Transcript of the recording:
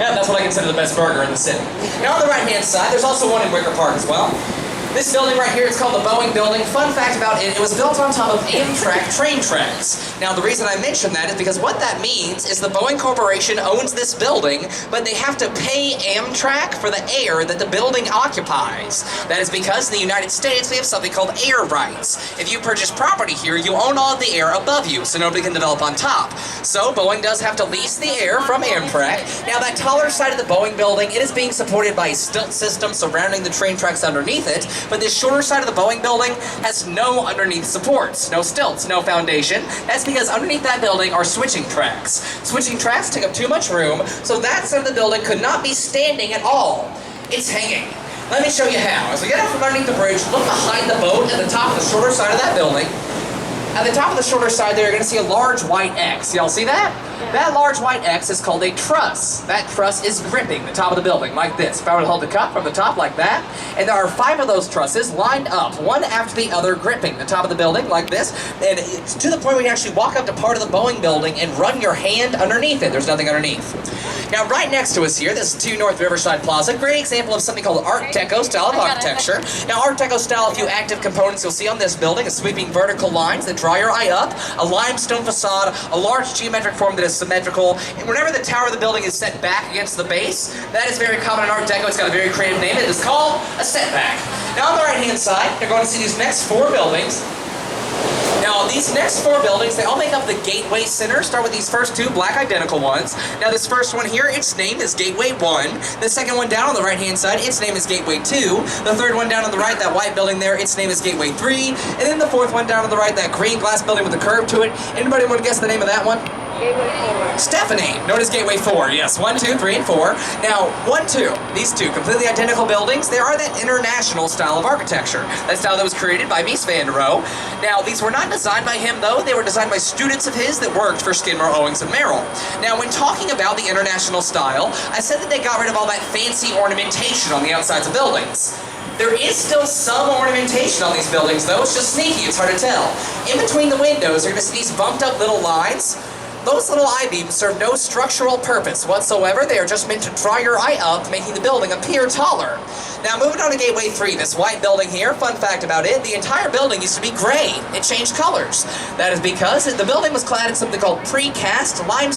Yeah, that's what I consider the best burger in the city. Now on the right-hand side, there's also one in Wicker Park as well. This building right here, it's called the Boeing Building. Fun fact about it, it was built on top of Amtrak train tracks. Now the reason I mention that is because what that means is the Boeing Corporation owns this building, but they have to pay Amtrak for the air that the building occupies. That is because in the United States we have something called air rights. If you purchase property here, you own all of the air above you, so nobody can develop on top. So Boeing does have to lease the air from Amtrak. Now that taller side of the Boeing Building, it is being supported by a stilt system surrounding the train tracks underneath it. But this shorter side of the Boeing Building has no underneath supports, no stilts, no foundation. That's because underneath that building are switching tracks. Switching tracks take up too much room, so that side of the building could not be standing at all. It's hanging. Let me show you how. As we get out from underneath the bridge, look behind the boat at the top of the shorter side of that building. At the top of the shorter side there, you're going to see a large white X. Y'all see that? That large white X is called a truss. That truss is gripping the top of the building like this. If I were to hold the cup from the top like that, and there are 5 of those trusses lined up, one after the other, gripping the top of the building like this, and it's to the point where you actually walk up to part of the Boeing Building and run your hand underneath it. There's nothing underneath. Now right next to us here, this is 2 North Riverside Plaza, great example of something called Art Deco style of architecture. Now Art Deco style, a few active components you'll see on this building, is sweeping vertical lines that draw your eye up, a limestone facade, a large geometric form that is symmetrical, and whenever the tower of the building is set back against the base, that is very common in Art Deco. It's got a very creative name. It is called a setback. Now on the right hand side, you're going to see these next 4 buildings. Now, these next 4 buildings, they all make up the Gateway Center. Start with these first 2 black identical ones. Now, this first one here, its name is Gateway 1. The second one down on the right-hand side, its name is Gateway 2. The third one down on the right, that white building there, its name is Gateway 3. And then the 4th one down on the right, that green glass building with a curve to it. Anybody want to guess the name of that one? Gateway 4. Stephanie, known as Gateway 4. Yes, 1, 2, 3, and 4. Now, 1, 2, these 2 completely identical buildings, they are that international style of architecture. That style that was created by Mies van der Rohe. Now, these were not designed by him, though. They were designed by students of his that worked for Skidmore, Owings, and Merrill. Now, when talking about the international style, I said that they got rid of all that fancy ornamentation on the outsides of buildings. There is still some ornamentation on these buildings, though. It's just sneaky. It's hard to tell. In between the windows, you're going to see these bumped up little lines. Those little I-beams serve no structural purpose whatsoever. They are just meant to draw your eye up, making the building appear taller. Now, moving on to Gateway 3, this white building here, fun fact about it, the entire building used to be gray. It changed colors. That is because the building was clad in something called precast limestone.